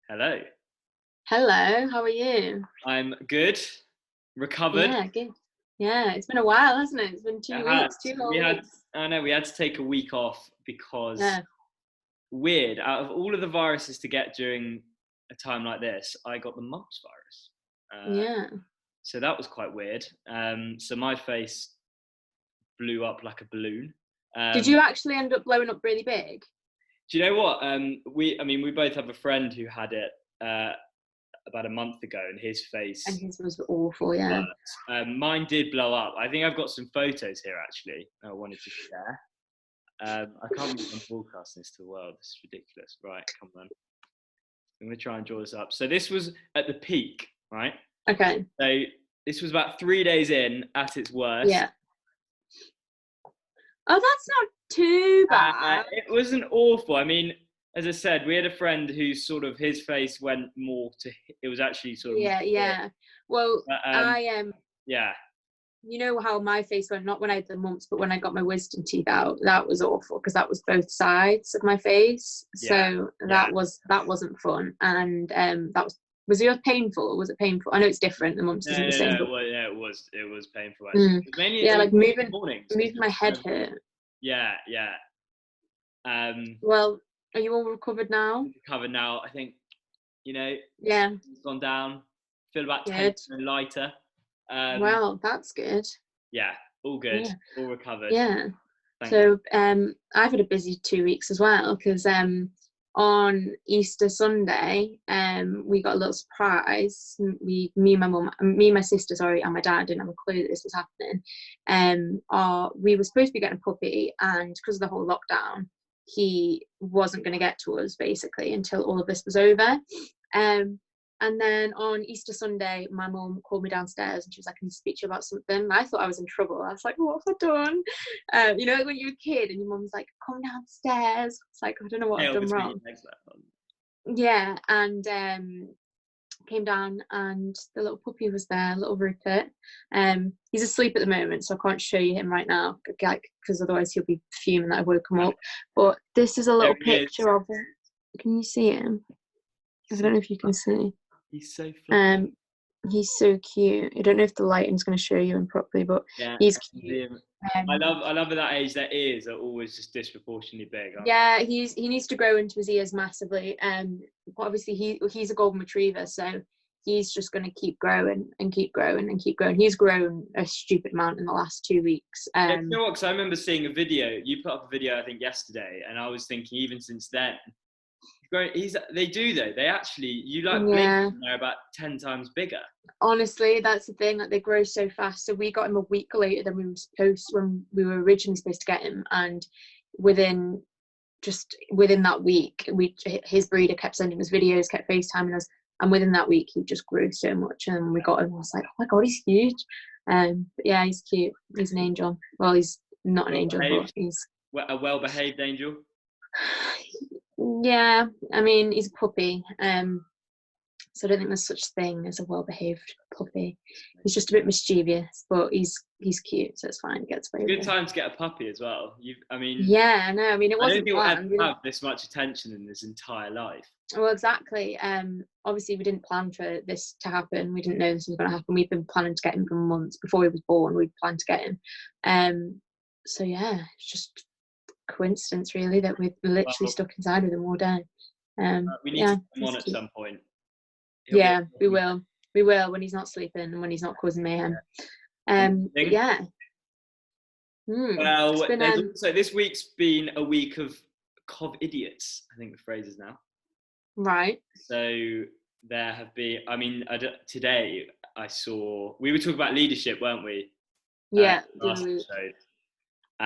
Hello. Hello, how are you? I'm good. Recovered. Yeah, good. Yeah, it's been a while, hasn't it? It's been It 2 has. weeks, 2 We whole had. weeks. I know we had to take a week off because Yeah, weird. Out of all of the viruses to get during a time like this, I got the mumps virus. yeah. So that was quite weird. So my face blew up like a balloon. Did Um, you actually end up blowing up really big? do you know what? We both have a friend who had it about a month ago, and his And face his was awful, yeah. worked. Mine did blow up. I think I've got some photos here actually. I wanted to share. I can't believe I'm broadcasting this to the world. This is ridiculous. Right, come on. I'm going to try and draw this up. So this was at the peak, right? Okay, So this was about 3 days in at its worst. yeah. Oh, that's not too bad. It wasn't awful. I mean, as I said, we had a friend whose sort of his face went more to. It was actually sort of more Yeah, to it. yeah. Well, But, I yeah, you know how my face went, not when I had the mumps, but when I got my wisdom teeth out. That was awful because that was both sides of my face. yeah, So yeah. that wasn't fun. And that was yours painful or was it painful? I know it's different, the mumps isn't No, the no, same, no. but Well, yeah, it was painful actually. mm, It yeah, was like mainly in the mornings because moving my just head hurt. yeah, yeah. Um, Well, are you all recovered now? Recovered now. I think you know Yeah, it's gone down. Feel about 10 good. lighter. Um, Well, that's good. yeah, all good, Yeah, all recovered. yeah. Thank So I've had a busy 2 weeks as well because on Easter Sunday we got a little surprise. Me and my mum, me and my sister, sorry, and my dad didn't have a clue that this was happening. We were supposed to be getting a puppy, and because of the whole lockdown, he wasn't going to get to us basically until all of this was over. Um, and then on Easter Sunday, my mum called me downstairs and she was like, "I need to speak to you about something." And I thought I was in trouble. I was like, "What have I done?" You know, like when you're a kid and your mum's like, "Come downstairs." It's like, I don't know what I've tail done between your wrong. legs. That one. Yeah, and came down and the little puppy was there, little Rupert. He's asleep at the moment, so I can't show you him right now, like because otherwise he'll be fuming that I woke him up. But this is a There little he is. picture of him. Can you see him? I He's so don't know if you can see. he's so fluffy. Um, he's so cute. I don't know if the lighting's going to show you him properly, but Yeah, he's I cute. see him. Um, I love at that age their ears are always just disproportionately big, aren't yeah, he needs to grow into his ears massively. But obviously he's a golden retriever, so he's just going to keep growing and keep growing and keep growing. He's grown a stupid amount in the last 2 weeks. they? Yeah, you know what? Because I remember seeing a video. You put up a video, I think, yesterday, and I was thinking, even since then, they do though. They actually, you like blink, Yeah, and they're about 10 times bigger. honestly, that's the thing. Like they grow so fast. So we got him a week later than we were supposed when we were originally supposed to get him, and within within that week, his breeder kept sending us videos, kept FaceTiming us, and within that week, he just grew so much. And we got him. I was like, oh my god, he's huge. But yeah, he's cute. He's an angel. Well, he's not an Well angel, but behaved, he's a well-behaved angel. yeah. I mean, he's a puppy. So I don't think there's such thing as a well-behaved puppy. He's just a bit mischievous, but he's cute, so it's fine. He gets away Good with it. time to get a puppy as well. I mean, Yeah, no, I mean it I don't wasn't think he'll ever planned. have this much attention in his entire life. Well, exactly. Obviously, we didn't plan for this to happen. We didn't know this was going to happen. We've been planning to get him for months before he was born. We planned to get him. So yeah, it's just coincidence really that we're literally Well, stuck inside with him all day. we need to Yeah, get him he's on at cute. some point. He'll be. Yeah, we will. We will when he's not sleeping and when he's not causing mayhem. But Amazing. yeah, it's Well, been there's also this week's been a week of Cov idiots. I think the phrase is now. right. So there have been. I mean, today I saw. We were talking about leadership, weren't we? Yeah, the Last other week. episode. Oh,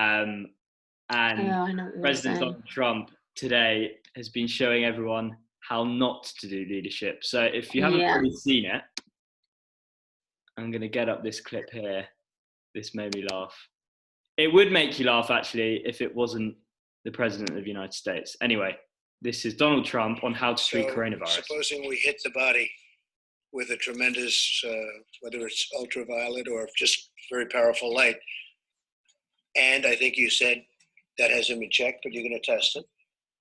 And I know what you're President saying. Donald Trump today has been showing everyone how not to do leadership. So if you haven't Yeah. already seen it, I'm going to get up this clip here. This made me laugh. It would make you laugh, actually, if it wasn't the President of the United States. Anyway, this is Donald Trump on how to treat coronavirus. Supposing we hit the body with a tremendous, whether it's ultraviolet or just very powerful light, and I think you said that hasn't been checked, but you're going to test it.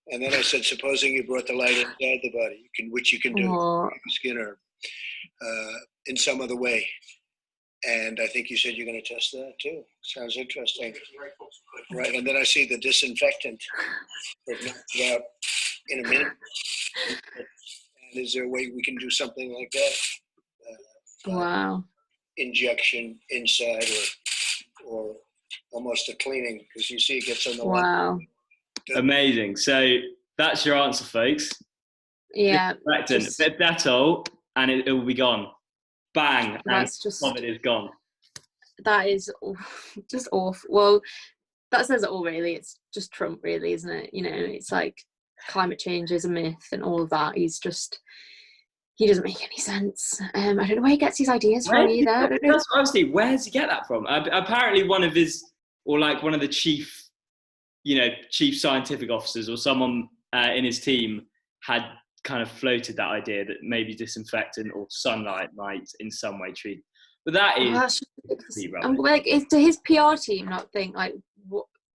And then I said, supposing you brought the light inside the body, which you can do, Oh, skin or in some other way. And I think you said you're going to test that too. Sounds interesting. Right. And then I see the disinfectant knocked it out in a minute. And is there a way we can do something like that? wow. Injection inside or almost a cleaning, because you see it gets on the line. Wow. Amazing. So that's your answer, folks. Yeah. Disinfectant, bit Dettol, and it will be gone. Bang, and That's just, it is gone. that is just awful. Well, that says it all, really. It's just Trump, really, isn't it? You know, it's like climate change is a myth and all of that. He doesn't make any sense. I don't know where he gets his ideas from either. I don't know. That's honestly, where does he get that from? Apparently, one of the chief scientific officers or someone in his team had kind of floated that idea that maybe disinfectant or sunlight might in some way treat. But that is I'm like, to his PR team not think like,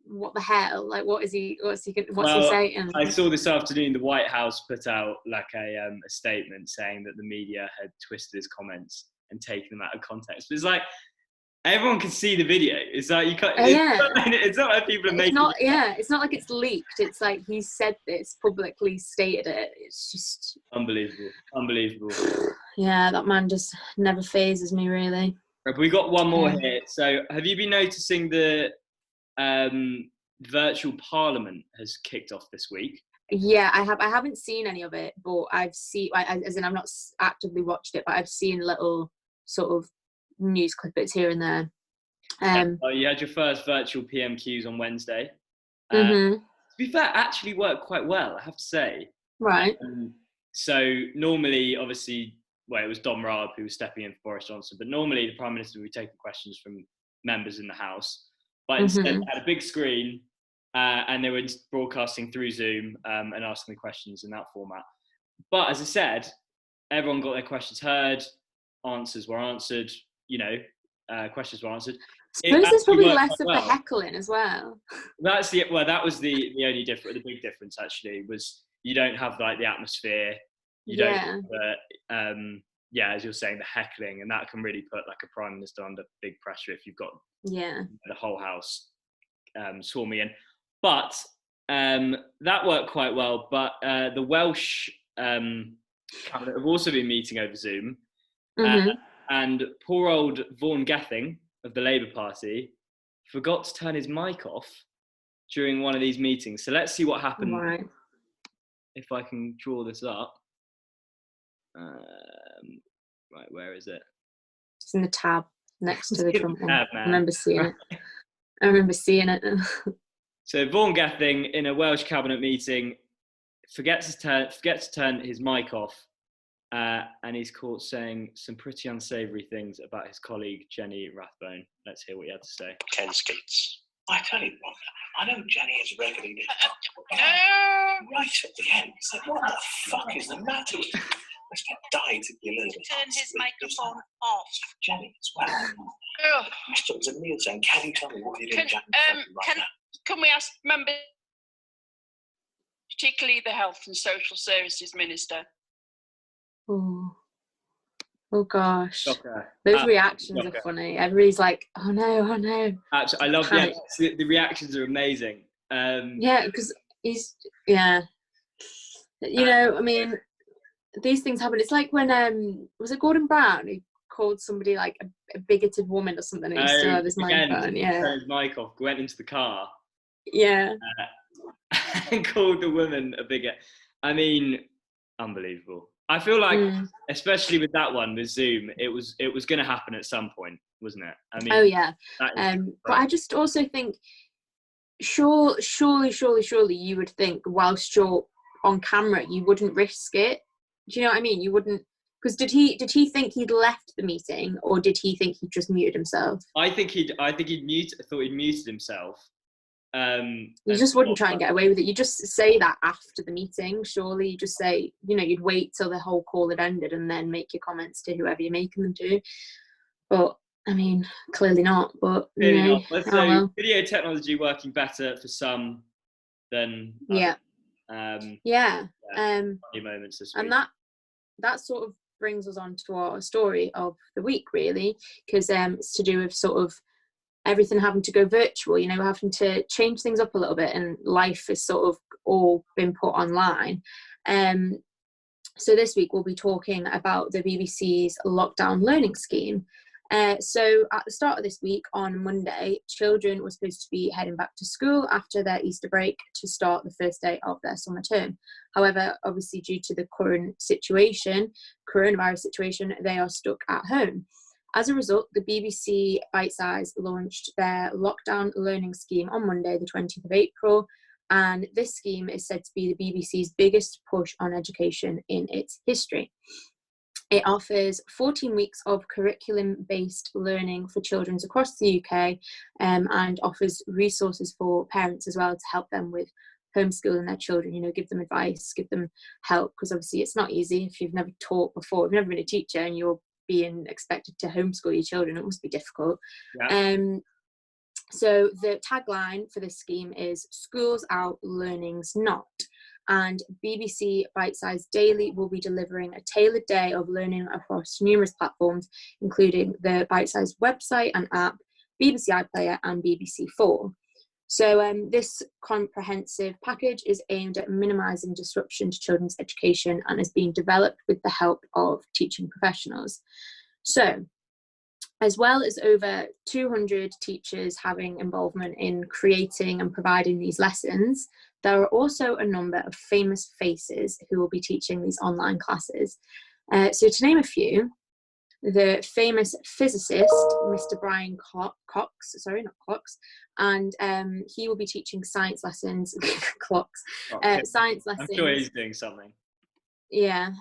what the hell? Like, what's he saying? I saw this afternoon the White House put out like a statement saying that the media had twisted his comments and taken them out of context. But it's like, everyone can see the video. It's like you can't. It's not like people are making. It's not like it's leaked. It's like he said this publicly, stated it. It's just unbelievable. Yeah, that man just never phases me, really. We got one more here. So, have you been noticing the virtual parliament has kicked off this week? Yeah, I have. I haven't seen any of it, but I've seen. As in, I've not actively watched it, but I've seen little sort of news clippets here and there. You had your first virtual PMQs on Wednesday. Mm-hmm. To be fair, actually worked quite well, I have to say. Right. So normally, obviously, it was Dom Raab who was stepping in for Boris Johnson, but normally the Prime Minister would be taking questions from members in the House. But instead, they had a big screen and they were broadcasting through Zoom and asking the questions in that format. But as I said, everyone got their questions heard, answers were answered, questions were answered. I suppose there's probably less of the heckling as well. That was the only difference. The big difference actually was you don't have like the atmosphere. You don't have as you're saying, the heckling, and that can really put like a prime minister under big pressure if you've got the whole house swarming in. But that worked quite well. But the Welsh cabinet have also been meeting over Zoom. And poor old Vaughan Gething of the Labour Party forgot to turn his mic off during one of these meetings. So let's see what happened. Right. If I can draw this up. Right, where is it? It's in the tab next to the Trump one. I remember seeing it. So Vaughan Gething in a Welsh cabinet meeting forgets to turn his mic off. And he's caught saying some pretty unsavoury things about his colleague Jenny Rathbone. Let's hear what he had to say. Ken Skates. I tell you what, I know Jenny is regularly right at the end. It's like, what the fuck is the matter with you? I just died to be a little bit. Turn his microphone off. Jenny as well. Questions and Neil saying, can you tell me what you're doing, Jenny? Can we ask members, particularly the Health and Social Services Minister? Oh gosh. Shocker. Those reactions are funny. Everybody's like, oh no. Actually, I love the reactions are amazing. Because he's I mean, these things happen. It's like when was it Gordon Brown who called somebody like a bigoted woman or something, and he still had his microphone. Turned his mic off, went into the car. And called the woman a bigot. I mean, unbelievable. I feel like, especially with that one with Zoom, it was going to happen at some point, wasn't it? I mean, but I just also think, surely you would think whilst you're on camera, you wouldn't risk it. Do you know what I mean? You wouldn't, because did he think he'd left the meeting, or did he think he just muted himself? I thought he'd muted himself. You just wouldn't try and get away with it. You just say that after the meeting. Surely you just say, you'd wait till the whole call had ended and then make your comments to whoever you're making them to. But I mean, clearly not. But video technology working better for some than others. Yeah. Funny moments this week. And that sort of brings us on to our story of the week, really, because it's to do with sort of everything having to go virtual, you know, having to change things up a little bit, and life has sort of all been put online. So this week we'll be talking about the BBC's lockdown learning scheme. So at the start of this week, on Monday, children were supposed to be heading back to school after their Easter break to start the first day of their summer term. However, obviously due to the current coronavirus situation, they are stuck at home. As a result, the BBC Bitesize launched their lockdown learning scheme on Monday, the 20th of April, and this scheme is said to be the BBC's biggest push on education in its history. It offers 14 weeks of curriculum-based learning for children across the UK, and offers resources for parents as well to help them with homeschooling their children, you know, give them advice, give them help, because obviously it's not easy if you've never taught before, if you've never been a teacher and you're being expected to homeschool your children, it must be difficult. Yeah. So the tagline for this scheme is "Schools Out, Learning's Not." And BBC Bitesize Daily will be delivering a tailored day of learning across numerous platforms, including the Bitesize website and app, BBC iPlayer and BBC4. So this comprehensive package is aimed at minimising disruption to children's education and is being developed with the help of teaching professionals. So, as well as over 200 teachers having involvement in creating and providing these lessons, there are also a number of famous faces who will be teaching these online classes. So to name a few, the famous physicist, Mr. Brian Cox, and he will be teaching science lessons, science lessons. I'm sure he's doing something. Yeah,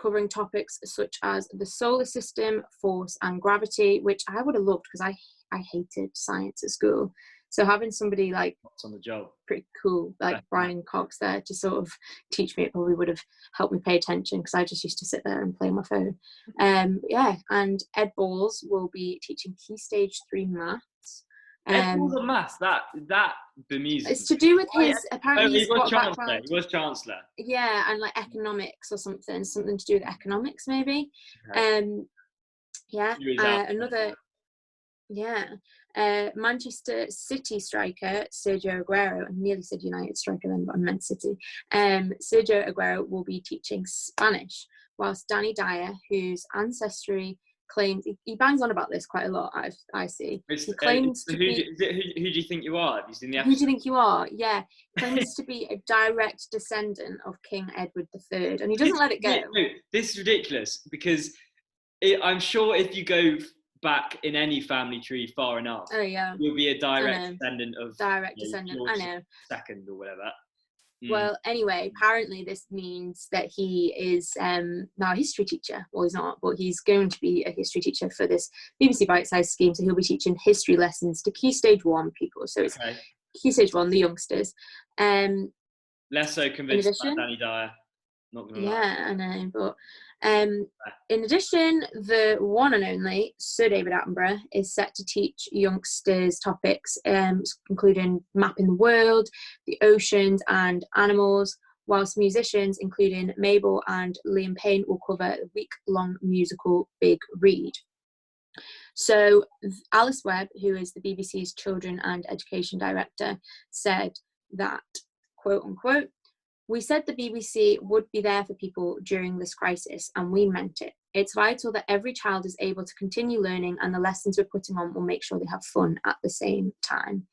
covering topics such as the solar system, force and gravity, which I would have loved because I hated science at school. So having somebody like What's on the job? Pretty cool, like Brian Cox there to sort of teach me, it probably would have helped me pay attention because I just used to sit there and play on my phone. Yeah, and Ed Balls will be teaching Key Stage 3 maths. Ed Balls on maths, that bemuses. It's to do with his, apparently he was Chancellor. He was Chancellor. Yeah, and like economics or something to do with economics maybe. Okay. Yeah, Manchester City striker Sergio Aguero, I nearly said United striker then, but I meant City. Sergio Aguero will be teaching Spanish, whilst Danny Dyer, whose ancestry claims, he bangs on about this quite a lot, I see. He claims who do you think you are? Have you seen the episode? Who do you think you are? Yeah, claims to be a direct descendant of King Edward III, and he doesn't let it go. This is ridiculous because I'm sure if you go back in any family tree far enough, you'll be a direct descendant of George second or whatever. Well, anyway, apparently this means that he is now a history teacher. Well, he's not, but he's going to be a history teacher for this BBC Bitesize scheme. So he'll be teaching history lessons to Key Stage 1 people. So it's Key Stage 1, the youngsters. Less so convinced about Danny Dyer. Not gonna lie. Yeah, I know, but in addition, the one and only Sir David Attenborough is set to teach youngsters topics including mapping the world, the oceans and animals, whilst musicians including Mabel and Liam Payne will cover the week-long musical Big Read. So Alice Webb, who is the BBC's Children and Education Director, said that, quote unquote, "We said the BBC would be there for people during this crisis, and we meant it. It's vital that every child is able to continue learning, and the lessons we're putting on will make sure they have fun at the same time."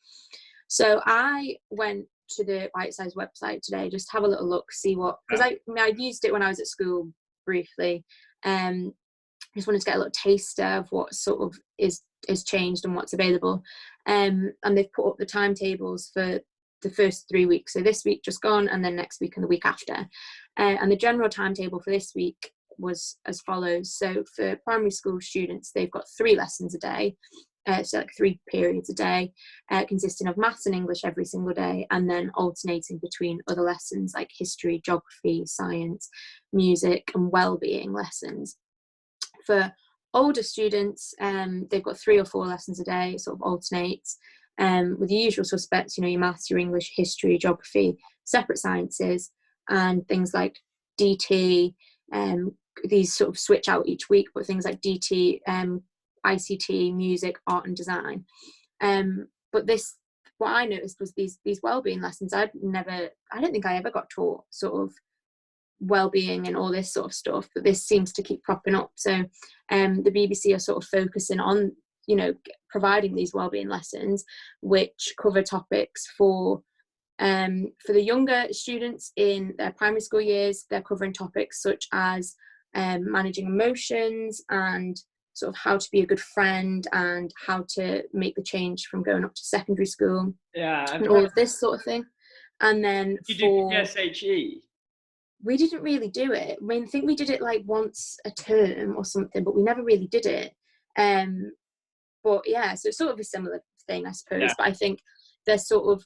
So I went to the Bitesize website today just to have a little look, see what, because I used it when I was at school briefly. Just wanted to get a little taster of what sort of is changed and what's available. And they've put up the timetables for the first 3 weeks, so this week just gone, and then next week and the week after, and the general timetable for this week was as follows. So for primary school students, they've got 3 lessons a day, so like 3 periods a day, consisting of maths and English every single day, and then alternating between other lessons like history, geography, science, music and well-being lessons. For older students, they've got 3 or 4 lessons a day. It sort of alternates with the usual suspects, you know, your maths, your English, history, geography, separate sciences, and things like DT, these sort of switch out each week, but things like DT, ICT, music, art and design. But what I noticed was these wellbeing lessons. I don't think I ever got taught sort of well-being and all this sort of stuff, but this seems to keep cropping up. So the BBC are sort of focusing on, providing these well-being lessons which cover topics for the younger students in their primary school years. They're covering topics such as managing emotions and sort of how to be a good friend and how to make the change from going up to secondary school, and all of this sort of thing. And then you do PSHE? We didn't really do it. I mean, I think we did it like once a term or something, but we never really did it. But yeah, so it's sort of a similar thing, I suppose. Yeah. But I think they're sort of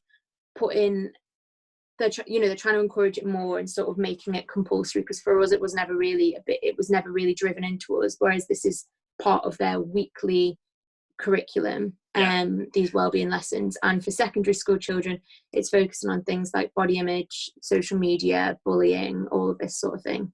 they're trying to encourage it more and sort of making it compulsory, because for us it was never really driven into us, whereas this is part of their weekly curriculum, these wellbeing lessons. And for secondary school children, it's focusing on things like body image, social media, bullying, all of this sort of thing.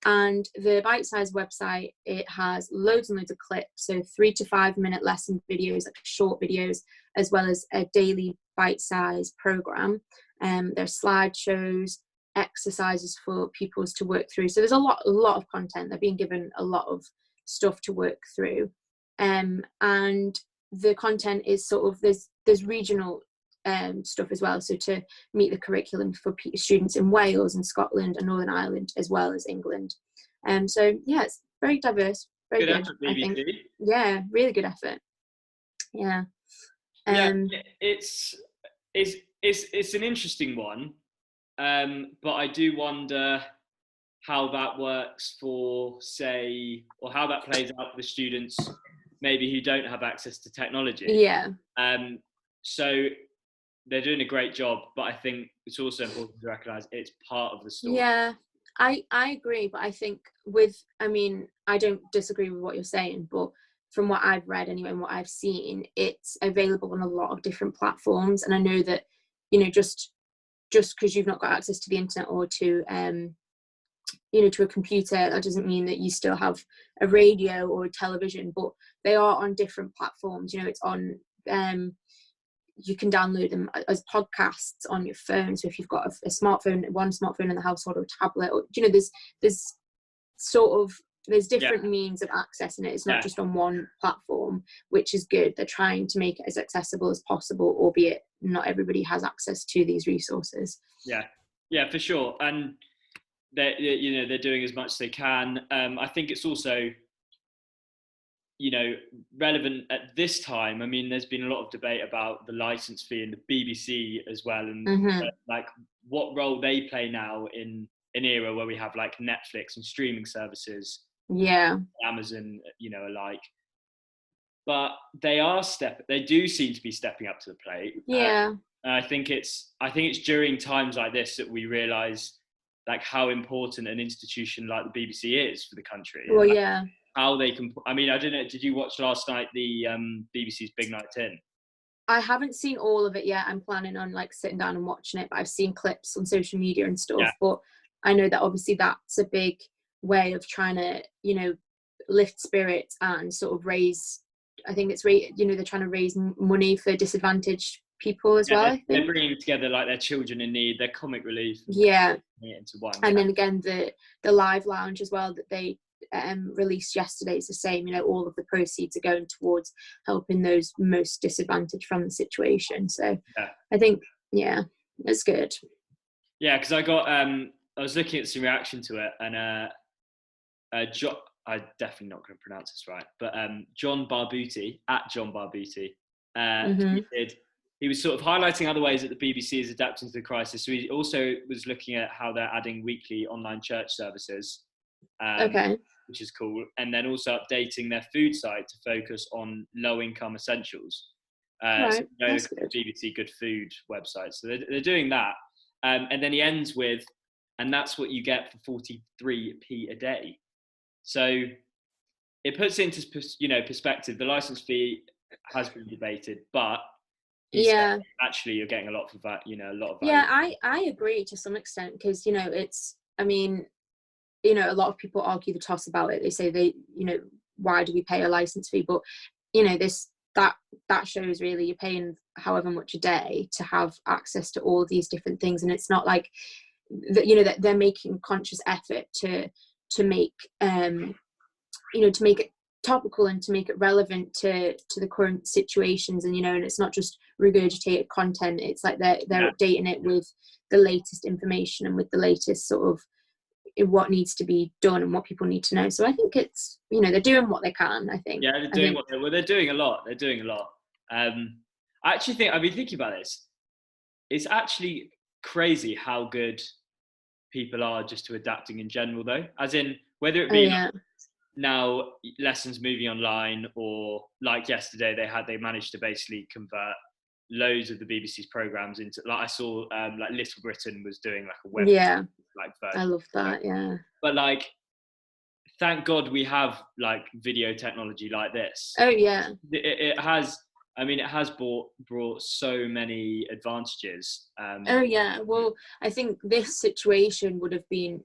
And the Bite Size website, it has loads and loads of clips, so 3 to 5 minute lesson videos, like short videos, as well as a daily bite size program. There's slideshows, exercises for pupils to work through. So there's a lot of content. They're being given a lot of stuff to work through. And the content is sort of, there's regional stuff as well, so to meet the curriculum for students in Wales and Scotland and Northern Ireland as well as England. So yeah, it's very diverse, very good effort, BBC. I think. Yeah, really good effort. Yeah. It's an interesting one, but I do wonder how that works for, say, or how that plays out for the students maybe who don't have access to technology. Yeah. So they're doing a great job, but I think it's also important to recognise it's part of the story. Yeah, I agree, but I think I don't disagree with what you're saying, but from what I've read anyway and what I've seen, it's available on a lot of different platforms. And I know that, just because you've not got access to the internet or to to a computer, that doesn't mean that you still have a radio or a television, but they are on different platforms. It's on you can download them as podcasts on your phone. So if you've got a smartphone, one smartphone in the household, or a tablet, or there's different means of accessing it. It's not just on one platform, which is good. They're trying to make it as accessible as possible, albeit not everybody has access to these resources. Yeah, for sure. And they're doing as much as they can. I think it's also relevant at this time. I mean, there's been a lot of debate about the license fee and the BBC as well, and like what role they play now in an era where we have like Netflix and streaming services, Amazon, alike. But they do seem to be stepping up to the plate. I think it's during times like this that we realise like how important an institution like the BBC is for the country. Well, how they can, I don't know, did you watch last night the BBC's Big Night In? I haven't seen all of it yet. I'm planning on like sitting down and watching it, but I've seen clips on social media and stuff. But I know that obviously that's a big way of trying to, lift spirits and sort of raise, I think it's, they're trying to raise money for disadvantaged people as well. I think they're bringing together like their children in need, their comic relief. Into one. And then again, the live lounge as well that they released yesterday is the same. All of the proceeds are going towards helping those most disadvantaged from the situation. So I think it's good. Because I was looking at some reaction to it, and I'm definitely not going to pronounce this right, but John Barbuti he was sort of highlighting other ways that the BBC is adapting to the crisis. So he also was looking at how they're adding weekly online church services, which is cool. And then also updating their food site to focus on low-income essentials. That's good. BBC Good Food website. So they're doing that. And then he ends with, and that's what you get for 43p a day. So it puts into perspective, the license fee has been debated, but he said, Yeah. actually, you're getting a lot for that, a lot of value. Yeah, I agree to some extent, because I mean, a lot of people argue the toss about it. They say why do we pay a license fee? But that shows really you're paying however much a day to have access to all these different things, and it's not like that they're making conscious effort to make to make it topical and to make it relevant to the current situations, and and it's not just regurgitated content. It's like they're updating it with the latest information and with the latest sort of what needs to be done and what people need to know. So I think it's they're doing what they can. I think they're doing they're doing a lot. They're doing a lot. I actually think I've been thinking about this. It's actually crazy how good people are just to adapting in general, though. As in whether it be now lessons moving online, or like yesterday they managed to basically convert loads of the BBC's programs into, like I saw like Little Britain was doing like a web version. I love that. But like, thank God we have like video technology like this. It has brought so many advantages. Well, I think this situation would have been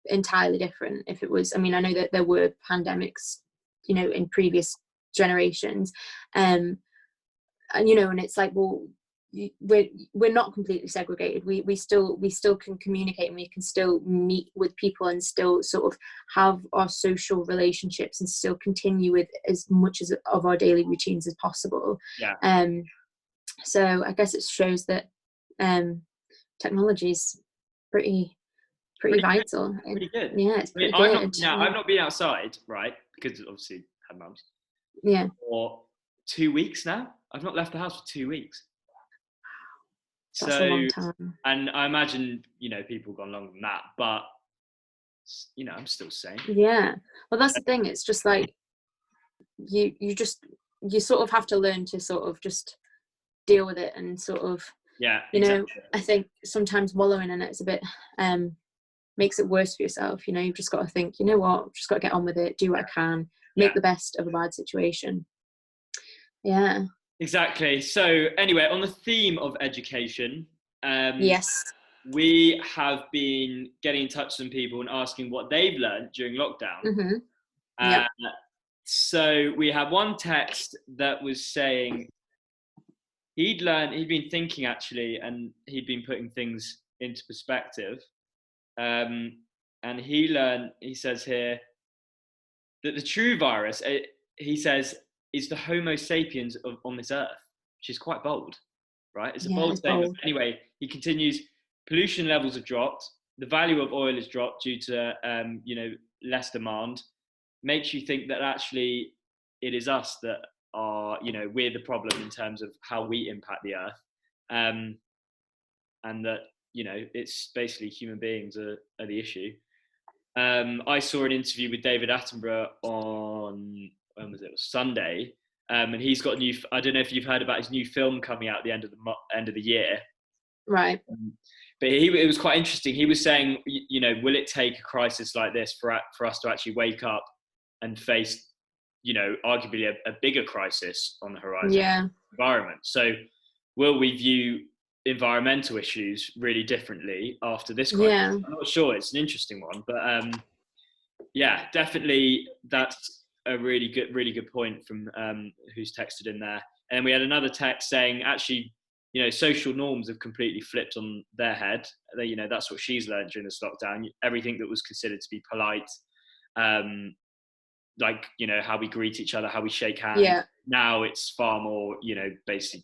entirely different if it was, I mean, I know that there were pandemics in previous generations, and it's like, well, we're not completely segregated. We still can communicate, and we can still meet with people and still sort of have our social relationships and still continue with as much of our daily routines as possible. So I guess it shows that technology is pretty vital. Pretty good. Yeah, it's pretty good. I've not been outside, right? Because obviously had mums. Yeah. For 2 weeks now. I've not left the house for 2 weeks. That's a long time. And I imagine, people have gone longer than that, but I'm still sane. Yeah. Well, that's the thing. It's just like you sort of have to learn to sort of just deal with it and sort of I think sometimes wallowing in it is a bit makes it worse for yourself. You've just got to think, what, I've just got to get on with it, do what I can, make the best of a bad situation. Yeah. Exactly. So anyway, on the theme of education, yes, we have been getting in touch with some people and asking what they've learned during lockdown. So we had one text that was saying he'd been thinking actually, and he'd been putting things into perspective. And he says here that the true virus, he says, is the Homo sapiens on this earth, which is quite bold, right? It's a bold statement. Anyway, he continues, pollution levels have dropped. The value of oil has dropped due to, less demand. Makes you think that actually it is us that are, we're the problem in terms of how we impact the earth. And that, it's basically human beings are the issue. I saw an interview with David Attenborough on, when was it? It was Sunday, and he's got I don't know if you've heard about his new film coming out at the end of the year. Right. But it was quite interesting. He was saying, will it take a crisis like this for us to actually wake up and face, arguably a bigger crisis on the horizon? Environment. So will we view environmental issues really differently after this crisis? I'm not sure. It's an interesting one, but definitely that's a really good point from who's texted in there. And we had another text saying actually, social norms have completely flipped on their head. That's what she's learned during this lockdown. Everything that was considered to be polite, like how we greet each other, how we shake hands. Now it's far more basic.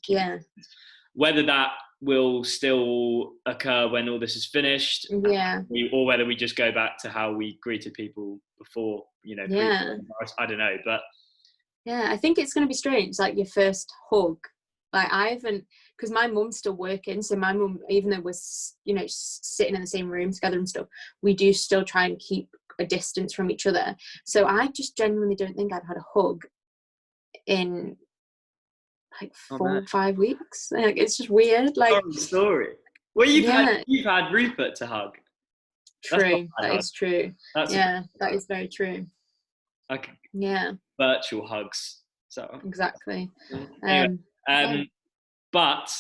Whether that will still occur when all this is finished, or whether we just go back to how we greeted people before, I don't know, but I think it's going to be strange, like your first hug. Like I haven't, because my mum's still working, so my mum, even though we're sitting in the same room together and stuff, we do still try and keep a distance from each other. So I just genuinely don't think I've had a hug in like 4 or 5 weeks. Like it's just weird. Like story. Well, you've had Rupert to hug. True. That is true. That is very true. Like yeah. Virtual hugs. So exactly. Anyway, But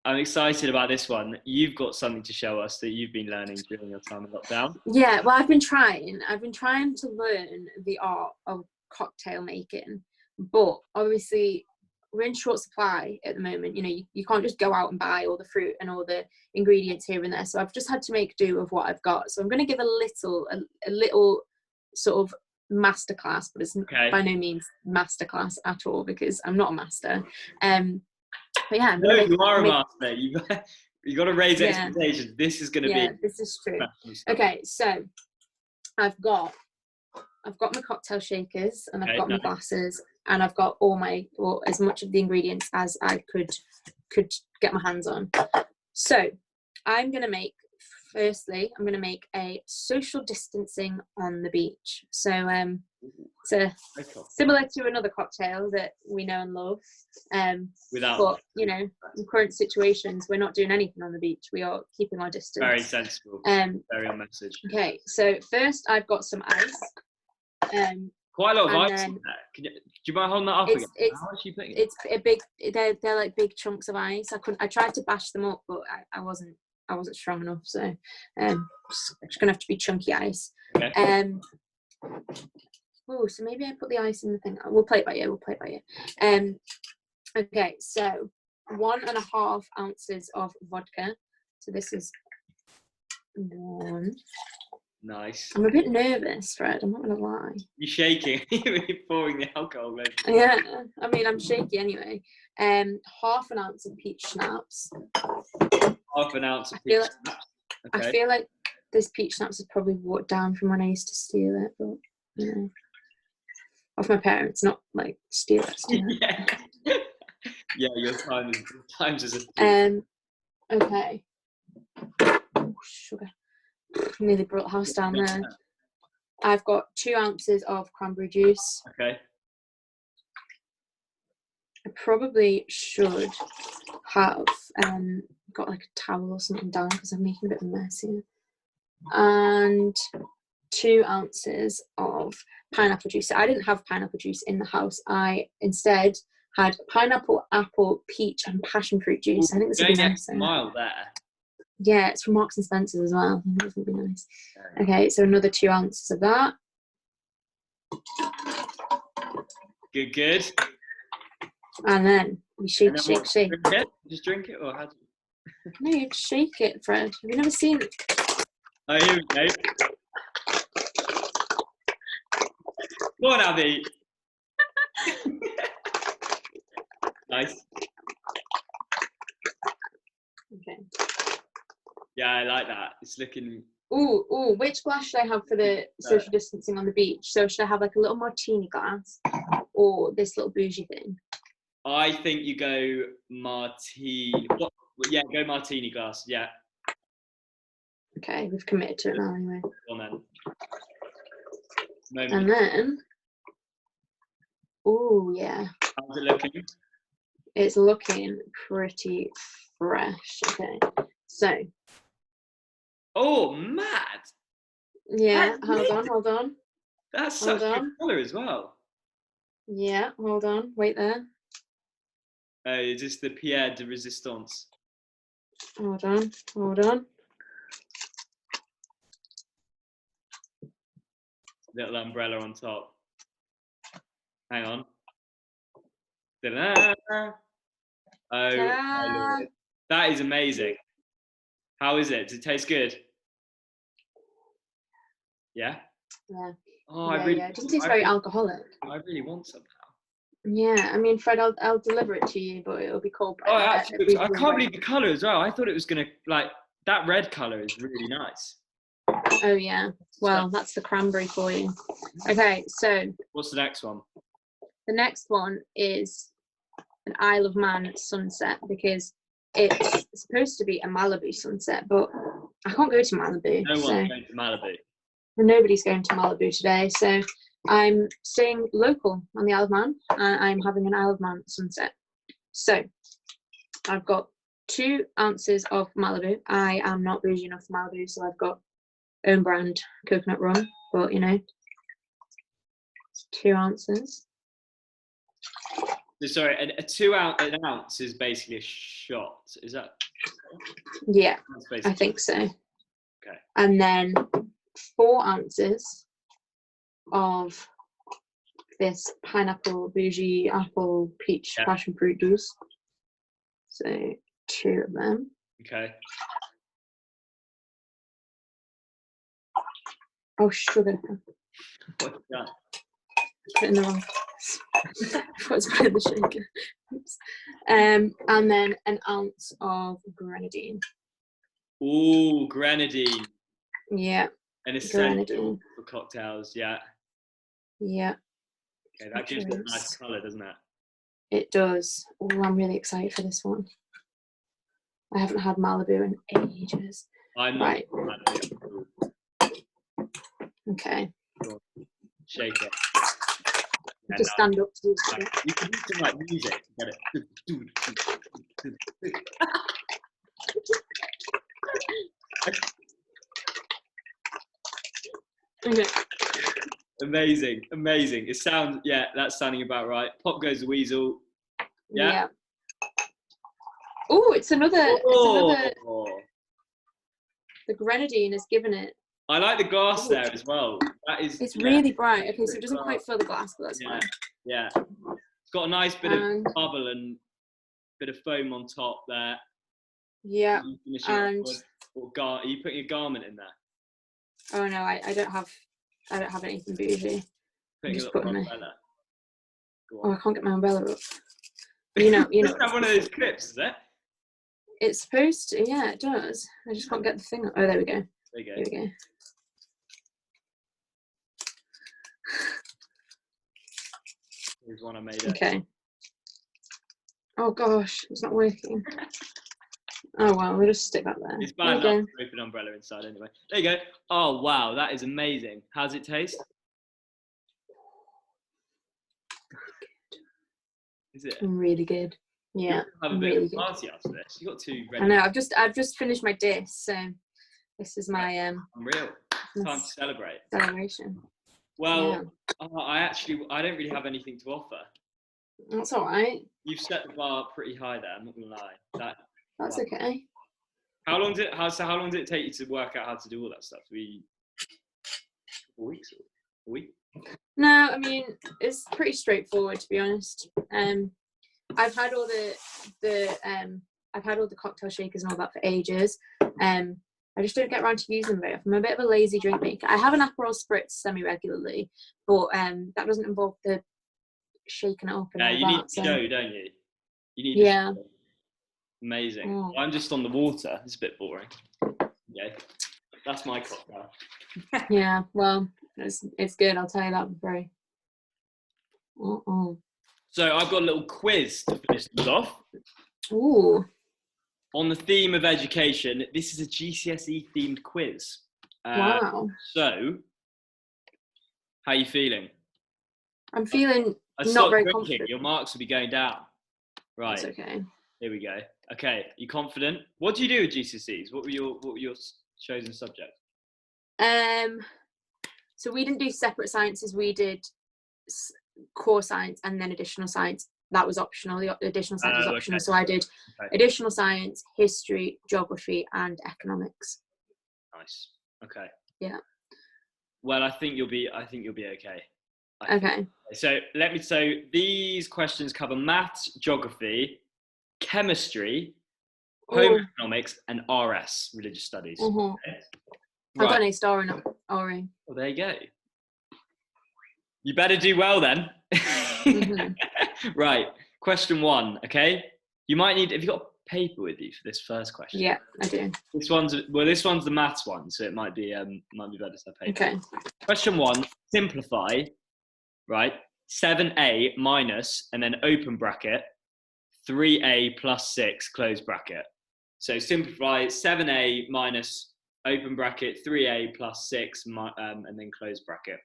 I'm excited about this one. You've got something to show us that you've been learning during your time in lockdown. Yeah, well, I've been trying to learn the art of cocktail making, but obviously we're in short supply at the moment. You know, you can't just go out and buy all the fruit and all the ingredients here and there. So I've just had to make do with what I've got. So I'm going to give a little sort of masterclass, but it's by no means masterclass at all because I'm not a master. But yeah, no, you are a master. You got to raise expectations. This is going to be. This is true. Okay, so I've got my cocktail shakers and I've got my glasses and I've got as much of the ingredients as I could get my hands on. So I'm going to make a social distancing on the beach. So it's similar to another cocktail that we know and love. But you know, in current situations, we're not doing anything on the beach. We are keeping our distance. Very sensible. Very on message. Okay, so first I've got some ice. Quite a lot of ice in there. Do you mind holding that up again? How much are you putting? It's a big. They're like big chunks of ice. I tried to bash them up, but I wasn't strong enough. So it's gonna have to be chunky ice. Okay. So maybe I put the ice in the thing. We'll play it by ear. Okay, so 1.5 ounces of vodka. So this is one. Nice. I'm a bit nervous, Fred. I'm not gonna lie. You're shaking. You're pouring the alcohol over. Yeah, I mean I'm shaky anyway. 1/2 ounce of peach schnapps. 1/2 ounce of peach schnapps. Okay. I feel like this peach schnapps is probably watered down from when I used to steal it, but you know, off my parents, not like steal it. Yeah. Yeah, your times as a okay. Oh, sugar. Nearly brought the house down there. I've got 2 ounces of cranberry juice. Okay. I probably should have got like a towel or something down because I'm making a bit of a mess here. And 2 ounces of pineapple juice. So I didn't have pineapple juice in the house. I instead had pineapple, apple, peach, and passion fruit juice. I think this would be nice. Mild there. Yeah, it's from Marks and Spencer's as well. I think this would be nice. Okay, so another 2 ounces of that. Good. And then we shake. Drink it? Just drink it, or how do you? No, you shake it, Fred. Have you never seen it? Oh, here we go. Go on, Abby. Nice. Okay. Yeah, I like that. It's looking. Ooh, which glass should I have for the social distancing on the beach? So should I have like a little martini glass or this little bougie thing? I think you go martini. Yeah, go martini glass. Yeah. Okay, we've committed to it now anyway. Well, then. And then, yeah. How's it looking? It's looking pretty fresh. Okay, so. Oh, mad! Yeah, hold on. That's such a good colour as well. Yeah, hold on. Wait there. Is this the Pierre de Resistance? Hold on. Little umbrella on top. Hang on. Ta-da! Oh, my Lord. That is amazing. How is it? Does it taste good? Yeah? Yeah. Oh, yeah, it doesn't taste very alcoholic. I really want some now. Yeah, I mean, Fred, I'll deliver it to you, but it'll be cold. Oh, absolutely. I can't believe the colour as well. I thought it was going to, that red colour is really nice. Oh, yeah. Well, that's the cranberry for you. Okay, so. What's the next one? The next one is an Isle of Man sunset because it's supposed to be a Malibu sunset, but I can't go to Malibu. No one's going to Malibu. Nobody's going to Malibu today, so I'm staying local on the Isle of Man and I'm having an Isle of Man sunset. So I've got 2 ounces of Malibu. I am not bougie enough for Malibu, so I've got own brand coconut rum, but you know, 2 ounces. Sorry, a 2 ounce, an ounce is basically a shot. Is that? Yeah, That's I basically, think so. Okay. And then 4 ounces of this pineapple, bougie, apple, peach, Yeah. passion fruit juice. So 2 of them. Okay. Oh, sugar. What's that? Put it in the wrong place. I forgot to put it in the shaker. Oops. And then an ounce of grenadine. Ooh, grenadine. Yeah, An essential grenadine. for cocktails. Yeah. Yeah, Okay, that gives it a nice Cheers. colour, doesn't it? it does. Oh, I'm really excited for this one. I haven't had Malibu in ages. I'm not. Right. Ooh, Okay. shake it. Yeah, Just no. stand up to do Like, it. you can do some like music. Get it. Okay. Amazing, amazing. It sounds, yeah, that's sounding about right. Pop goes the weasel. Yeah. Yeah. Oh, it's another. It's another. Oh, The grenadine has given it. I like the glass there as well. That is. It's yeah, really bright. Okay, so it doesn't glass. quite fill the glass, but that's Yeah, fine. yeah. It's got a nice bit And of bubble and bit of foam on top there. yeah. You finishing off And with- are you putting a garment in there? oh no, I don't have anything bougie. Putting a just little putting my- umbrella. Go Oh, on. I can't get my umbrella up. You know. Doesn't have one of those clips, is it? It's supposed to. Yeah, it does. I just can't get the thing up. Oh, there we go. There you Here go. we go. Here's one I made it. Okay. Oh gosh, it's not working. Oh well, we'll just stick that there. It's There bad you go. enough to open umbrella inside anyway. There you go. Oh wow, that is amazing. How's it taste? Is it? Really good. Yeah, You'll have a bit really of a good. party after this. You got two I ready. know. I've just finished my dish, so this is my Unreal. Time to celebrate. celebration. Well, Yeah. I don't really have anything to offer. That's all right. You've set the bar pretty high there. I'm not gonna lie. That's Wow. okay. How long did it take you to work out how to do all that stuff? A couple weeks or a week? No, I mean it's pretty straightforward to be honest. I've had all I've had all the cocktail shakers and all that for ages. I just don't get around to using them very often. I'm a bit of a lazy drink maker. I have an Aperol spritz semi-regularly, but that doesn't involve the shaking it up and Yeah, all you need that. to So show, don't you? You need yeah. to show. Amazing. Mm. I'm just on the water. It's a bit boring. Yeah, that's my cocktail. Yeah, well, it's good. I'll tell you that for free. So I've got a little quiz to finish things off. Ooh, On the theme of education, this is a GCSE themed quiz. wow. So, how are you feeling? I'm feeling I not stopped very drinking. confident. Your marks will be going down. Right. It's okay. Here we go. Okay, you confident? What do you do with GCSEs? What were your chosen subjects? So we didn't do separate sciences. We did core science and then additional science. That was optional. The additional science was optional. Okay. So I did additional science, history, geography, and economics. Nice. Okay. Yeah. Well, I think you'll be okay. Okay. So these questions cover maths, geography, chemistry, home Ooh. economics, and RS, religious studies. Mhm. Okay. I got Right. an A star in RE. Well, there you go. You better do well then. Mhm. Right. Question 1. Okay. You might need. Have you got a paper with you for this first question? Yeah, I do. This one's the maths one, so it might be better to have paper. Okay. Question 1. Simplify. Right. 7a minus and then open bracket 3a plus 6 close bracket. So simplify 7a minus open bracket 3a plus 6 and then close bracket.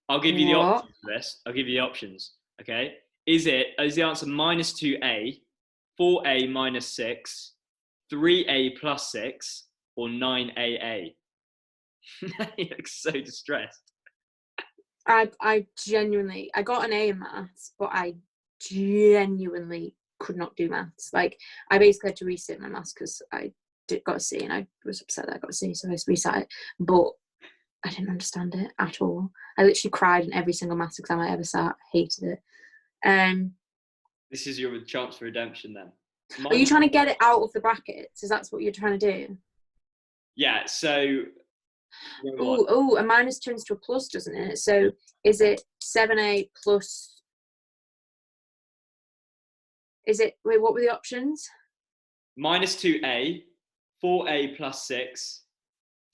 I'll give you the What? options for this. I'll give you the options. Okay. Is the answer minus 2a, 4a minus 6, 3a plus 6, or 9aa? You look so distressed. I genuinely, I got an A in maths, but I genuinely could not do maths. Like, I basically had to resit my maths because I got a C, and I was upset that I got a C, so I resat it. But I didn't understand it at all. I literally cried in every single maths exam I ever sat. Hated it. This is your chance for redemption then. Are you trying to get it out of the brackets? Is that what you're trying to do? Yeah, so... Oh, a minus turns to a plus, doesn't it? So is it 7A plus... Is it... Wait, what were the options? Minus 2A, 4A plus 6,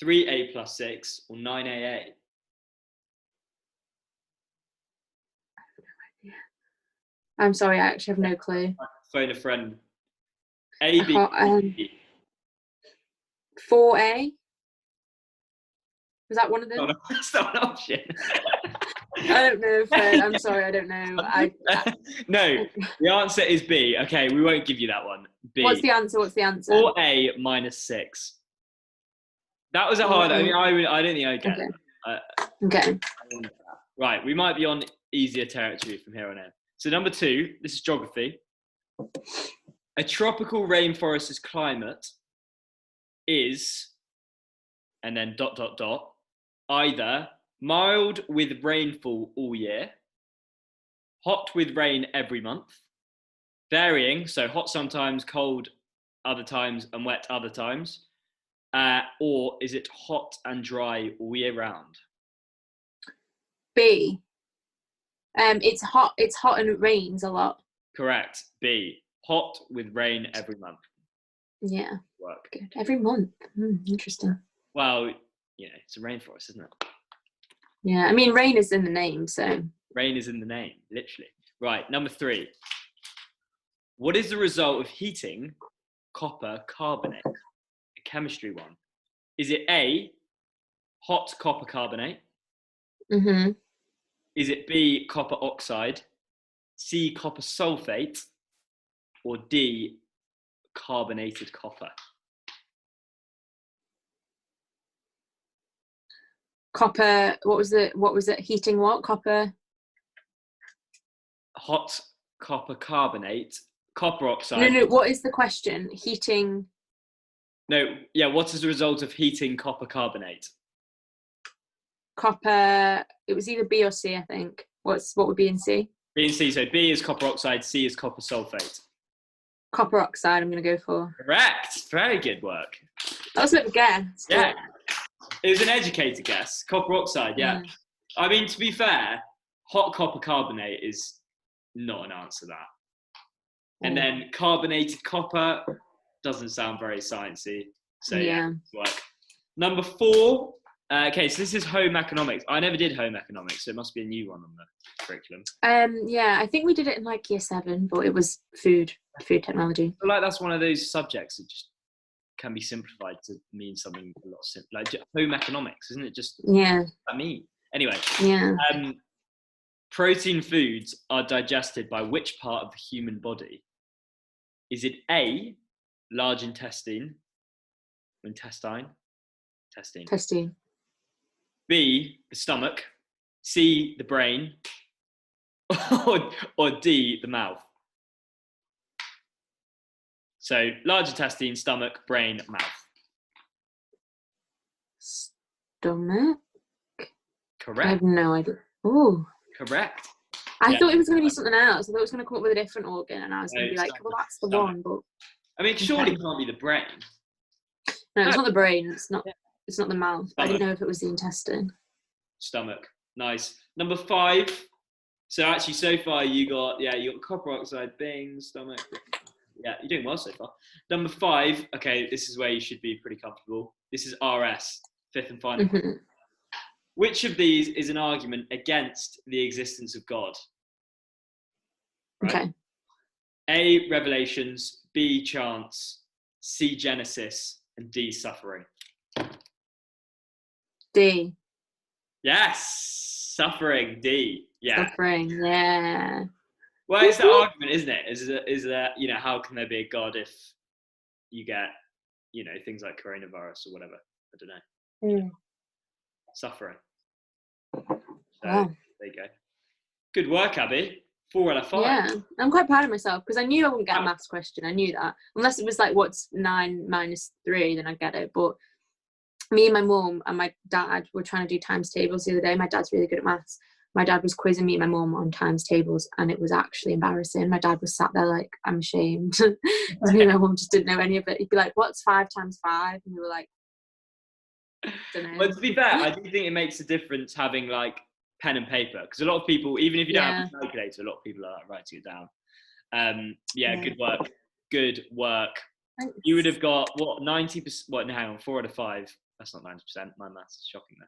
3A plus 6, or 9AA? I'm sorry, I actually have no clue. Phone a friend. A, B, C. 4A? Was that one of them? That's not an option. I don't know, Fred. I'm sorry, I don't know. No, the answer is B. Okay, we won't give you that one. B. What's the answer? 4A minus 6. That was a hard. I mean, I don't think I get it. Okay. Right, we might be on easier territory from here on in. So number 2, this is geography. A tropical rainforest's climate is, and then ... either mild with rainfall all year, hot with rain every month, varying, so hot sometimes, cold other times, and wet other times, or is it hot and dry all year round? B. It's hot and it rains a lot. Correct. B. Hot with rain every month. Yeah. Work. Good. Every month. Interesting. Well, yeah, it's a rainforest, isn't it? Yeah, I mean, rain is in the name, so. Rain is in the name, literally. Right, number 3. What is the result of heating copper carbonate? A chemistry one. Is it A, hot copper carbonate? Mm-hmm. Is it B, copper oxide? C, copper sulfate? Or D, carbonated copper? Copper, what was it? Heating what? Copper? Hot copper carbonate, copper oxide. No, what is the question? Heating? No, yeah, what is the result of heating copper carbonate? Copper, it was either B or C, I think. What would be in C? B and C, so B is copper oxide, C is copper sulfate. Copper oxide, I'm going to go for. Correct. Very good work. That was a bit of a guess. Yeah. It was an educated guess. Copper oxide, yeah. I mean, to be fair, hot copper carbonate is not an answer to that. And then carbonated copper doesn't sound very sciencey. So yeah, work. Number 4. Okay, so this is home economics. I never did home economics, so it must be a new one on the curriculum. Yeah, I think we did it in like year 7, but it was food technology. I feel like that's one of those subjects that just can be simplified to mean something a lot simpler. Like home economics, isn't it? Just yeah. What does that mean? Anyway. Yeah. Protein foods are digested by which part of the human body? Is it A, large intestine? B, the stomach. C, the brain. or D, the mouth. So large intestine, stomach, brain, mouth. Stomach? Correct. I have no idea. Oh. Correct. I thought it was going to be something else. I thought it was going to come up with a different organ, and I was going to be like, well, that's the one. But I mean, surely it can't be the brain. No, it's not the brain. It's not. It's not the mouth. Stomach. I didn't know if it was the intestine. Stomach. Nice. Number 5. So actually, so far you got copper oxide, bing, stomach. Yeah, you're doing well so far. Number 5. Okay, this is where you should be pretty comfortable. This is RS, 5th and final. Mm-hmm. Which of these is an argument against the existence of God? Right? Okay. A, revelations, B, chance, C, Genesis, and D, suffering. D. Yes, suffering, D. Yeah. Suffering, yeah. Well, it's the argument, isn't it? Is that, how can there be a God if you get, things like coronavirus or whatever? I don't know. Suffering. So So Wow. there you go. Good work, Abby. 4 out of 5. Yeah, I'm quite proud of myself because I knew I wouldn't get a maths question. I knew that. Unless it was like, what's 9 minus 3, then I'd get it. But me and my mum and my dad were trying to do times tables the other day. My dad's really good at maths. My dad was quizzing me and my mum on times tables, and it was actually embarrassing. My dad was sat there like, I'm ashamed. 'Cause me and my mum just didn't know any of it. He'd be like, what's 5 times 5? And we were like, don't know. Well, to be fair, I do think it makes a difference having like pen and paper, because a lot of people, even if you don't have a calculator, a lot of people are like, writing it down. Yeah, good work. Good work. Thanks. You would have got what, 90%? What? No, hang on, 4 out of 5. That's not 90%. My maths is shocking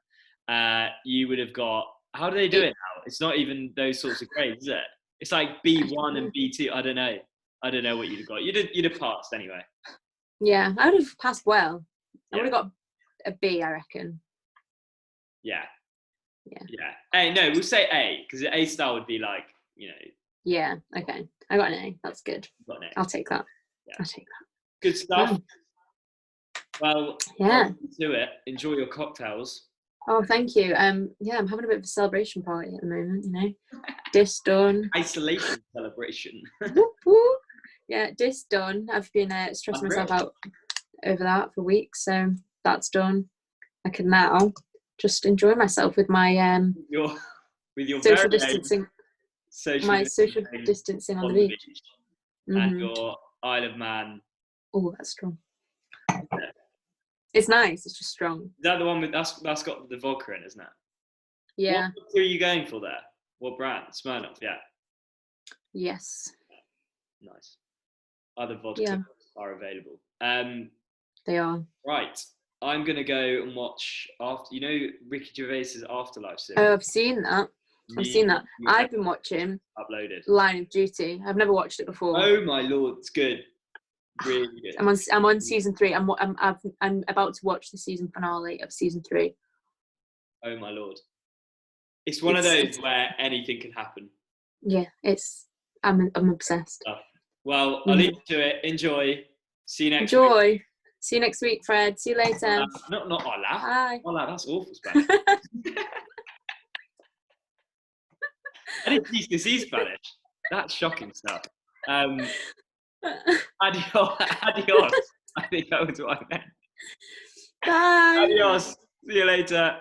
there. You would have got. How do they do it now? It's not even those sorts of grades, is it? It's like B1 and B2. I don't know. I don't know what you'd have got. You'd have passed anyway. Yeah, I would have passed well. I Yeah. would have got a B, I reckon. Yeah. Yeah. Yeah. A. No, we'll say A, because A star would be like, you know. Yeah, okay. I got an A. That's good. Got an A. I'll take that. Yeah. I'll take that. Good stuff. Wow. Well, Yeah. do it. Enjoy your cocktails. Oh, thank you. Yeah, I'm having a bit of a celebration party at the moment, you know. Dis done. Isolation celebration. Whoop, whoop. Yeah, dis done. I've been stressing Unreal. myself out over that for weeks, so that's done. I can now just enjoy myself with my with your social very own distancing, my social distancing on the beach. and Mhm. your Isle of Man. Oh, that's strong. It's nice. It's just strong. Is that the one with that's got the vodka in, isn't it? Yeah. What are you going for there? What brand? Smirnoff. Yeah. Yes. Nice. Other vodkas Yeah. are available. They are. Right. I'm gonna go and watch Ricky Gervais's Afterlife series. Oh, I've seen that. I've seen that. I've been watching uploaded. Line of Duty. I've never watched it before. Oh my lord, it's good. Really good. I'm on season 3. I'm about to watch the season finale of season 3. Oh my lord. It's one of those where anything can happen. Yeah, I'm obsessed. Well, I'll leave you to it. Enjoy. See you next week. Enjoy. See you next week, Fred. See you later. Not hola. Bye. Hola, that's awful Spanish. I didn't teach this Spanish. That's shocking stuff. Adios. I think that was what I meant. Bye. Adios. See you later.